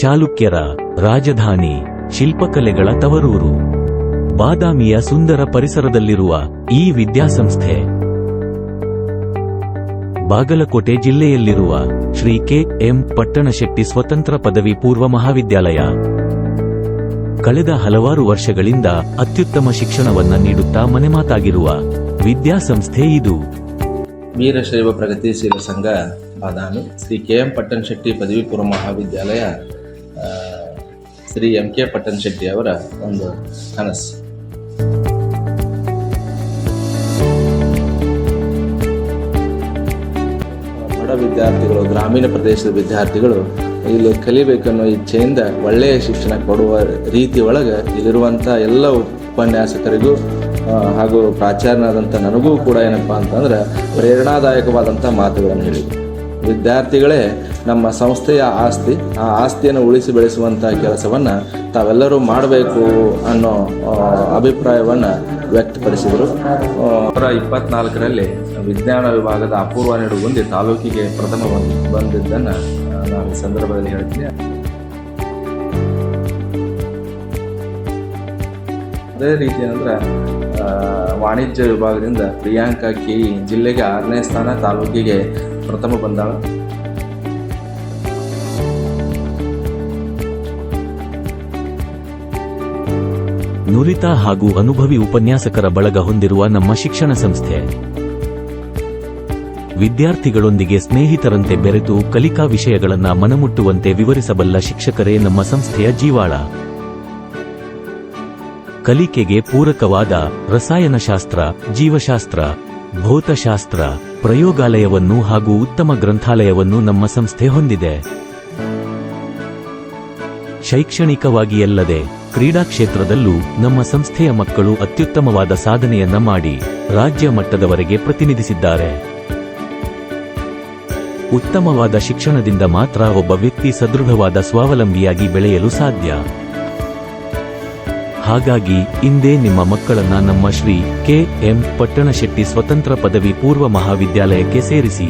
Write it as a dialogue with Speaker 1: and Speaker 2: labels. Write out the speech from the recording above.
Speaker 1: ಚಾಲುಕ್ಯರ ರಾಜಧಾನಿ, ಶಿಲ್ಪಕಲೆಗಳ ತವರೂರು. ಬಾದಾಮಿಯ ಸುಂದರ ಪರಿಸರದಲ್ಲಿರುವ ಈ ವಿದ್ಯಾಸಂಸ್ಥೆ ಬಾಗಲಕೋಟೆ ಜಿಲ್ಲೆಯಲ್ಲಿರುವ ಶ್ರೀ ಕೆ.ಎಂ. ಪಟ್ಟಣಶೆಟ್ಟಿ ಸ್ವತಂತ್ರ ಪದವಿ ಪೂರ್ವ ಮಹಾವಿದ್ಯಾಲಯ. ಕಳೆದ ಹಲವಾರು ವರ್ಷಗಳಿಂದ ಅತ್ಯುತ್ತಮ ಶಿಕ್ಷಣವನ್ನ ನೀಡುತ್ತಾ ಮನೆಮಾತಾಗಿರುವ ವಿದ್ಯಾಸಂಸ್ಥೆ ಇದು.
Speaker 2: ವೀರಶೈವ ಪ್ರಗತಿಶೀಲ ಸಂಘ ಬಾದಾಮಿ, ಶ್ರೀ ಕೆ.ಎಂ. ಪಟ್ಟಣಶೆಟ್ಟಿ ಪದವಿ ಪೂರ್ವ ಮಹಾವಿದ್ಯಾಲಯ ಶ್ರೀ ಎಂ.ಕೆ. ಪಟ್ಟಣಶೆಟ್ಟಿ ಅವರ ಒಂದು ಕನಸು. ಬಡ ವಿದ್ಯಾರ್ಥಿಗಳು, ಗ್ರಾಮೀಣ ಪ್ರದೇಶದ ವಿದ್ಯಾರ್ಥಿಗಳು ಇಲ್ಲಿ ಕಲಿಬೇಕನ್ನೋ ಇಚ್ಛೆಯಿಂದ ಒಳ್ಳೆಯ ಶಿಕ್ಷಣ ಕೊಡುವ ರೀತಿ ಒಳಗೆ ಇಲ್ಲಿರುವಂಥ ಎಲ್ಲ ಉಪನ್ಯಾಸಕರಿಗೂ ಹಾಗೂ ಪ್ರಾಚಾರ್ಯನಾದಂಥ ನನಗೂ ಕೂಡ ಏನಪ್ಪ ಅಂತಂದ್ರೆ ಪ್ರೇರಣಾದಾಯಕವಾದಂಥ ಮಾತುಗಳನ್ನು ಹೇಳಿದರು. ವಿದ್ಯಾರ್ಥಿಗಳೇ ನಮ್ಮ ಸಂಸ್ಥೆಯ ಆಸ್ತಿ, ಆ ಆಸ್ತಿಯನ್ನು ಉಳಿಸಿ ಬೆಳೆಸುವಂಥ ಕೆಲಸವನ್ನು ತಾವೆಲ್ಲರೂ ಮಾಡಬೇಕು ಅನ್ನೋ ಅಭಿಪ್ರಾಯವನ್ನು ವ್ಯಕ್ತಪಡಿಸಿದರು. 2024ರಲ್ಲಿ ವಿಜ್ಞಾನ ವಿಭಾಗದ ಅಪೂರ್ವ ನಿಡುಗುಂದಿ ತಾಲೂಕಿಗೆ ಪ್ರಥಮ ಬಂದಿದ್ದನ್ನು ನಾನು ಈ ಸಂದರ್ಭದಲ್ಲಿ ಹೇಳ್ತೀನಿ. ಅದೇ ರೀತಿ ಅಂದರೆ ವಾಣಿಜ್ಯ ವಿಭಾಗದಿಂದ ಪ್ರಿಯಾಂಕಾ ಕೆ. ಜಿಲ್ಲೆಗೆ 6ನೇ ಸ್ಥಾನ, ತಾಲೂಕಿಗೆ ಪ್ರಥಮ ಬಂದಾಳ.
Speaker 1: ನುರಿತ ಹಾಗೂ ಅನುಭವಿ ಉಪನ್ಯಾಸಕರ ಬಳಗ ಹೊಂದಿರುವ ನಮ್ಮ ಶಿಕ್ಷಣ ಸಂಸ್ಥೆ ವಿದ್ಯಾರ್ಥಿಗಳೊಂದಿಗೆ ಸ್ನೇಹಿತರಂತೆ ಬೆರೆತು ಕಲಿಕಾ ವಿಷಯಗಳನ್ನ ಮನಮುಟ್ಟುವಂತೆ ವಿವರಿಸಬಲ್ಲ ಶಿಕ್ಷಕರೇ ನಮ್ಮ ಸಂಸ್ಥೆಯ ಜೀವಾಳ. ಕಲಿಕೆಗೆ ಪೂರಕವಾದ ರಸಾಯನಶಾಸ್ತ್ರ, ಜೀವಶಾಸ್ತ್ರ, ಭೌತಶಾಸ್ತ್ರ ಪ್ರಯೋಗಾಲಯವನ್ನು ಹಾಗೂ ಉತ್ತಮ ಗ್ರಂಥಾಲಯವನ್ನು ನಮ್ಮ ಸಂಸ್ಥೆ ಹೊಂದಿದೆ. ಶೈಕ್ಷಣಿಕವಾಗಿ ಅಲ್ಲದೆ ಕ್ರೀಡಾ ಕ್ಷೇತ್ರದಲ್ಲೂ ನಮ್ಮ ಸಂಸ್ಥೆಯ ಮಕ್ಕಳು ಅತ್ಯುತ್ತಮವಾದ ಸಾಧನೆಯನ್ನ ಮಾಡಿ ರಾಜ್ಯ ಮಟ್ಟದವರೆಗೆ ಪ್ರತಿನಿಧಿಸಿದ್ದಾರೆ. ಉತ್ತಮವಾದ ಶಿಕ್ಷಣದಿಂದ ಮಾತ್ರ ಒಬ್ಬ ವ್ಯಕ್ತಿ ಸದೃಢವಾದ ಸ್ವಾವಲಂಬಿಯಾಗಿ ಬೆಳೆಯಲು ಸಾಧ್ಯ. ಹಾಗಾಗಿ ಇಂದೇ ನಿಮ್ಮ ಮಕ್ಕಳನ್ನ ನಮ್ಮ ಶ್ರೀ ಕೆ.ಎಂ. ಪಟ್ಟಣಶೆಟ್ಟಿ ಸ್ವತಂತ್ರ ಪದವಿ ಪೂರ್ವ ಮಹಾವಿದ್ಯಾಲಯಕ್ಕೆ ಸೇರಿಸಿ.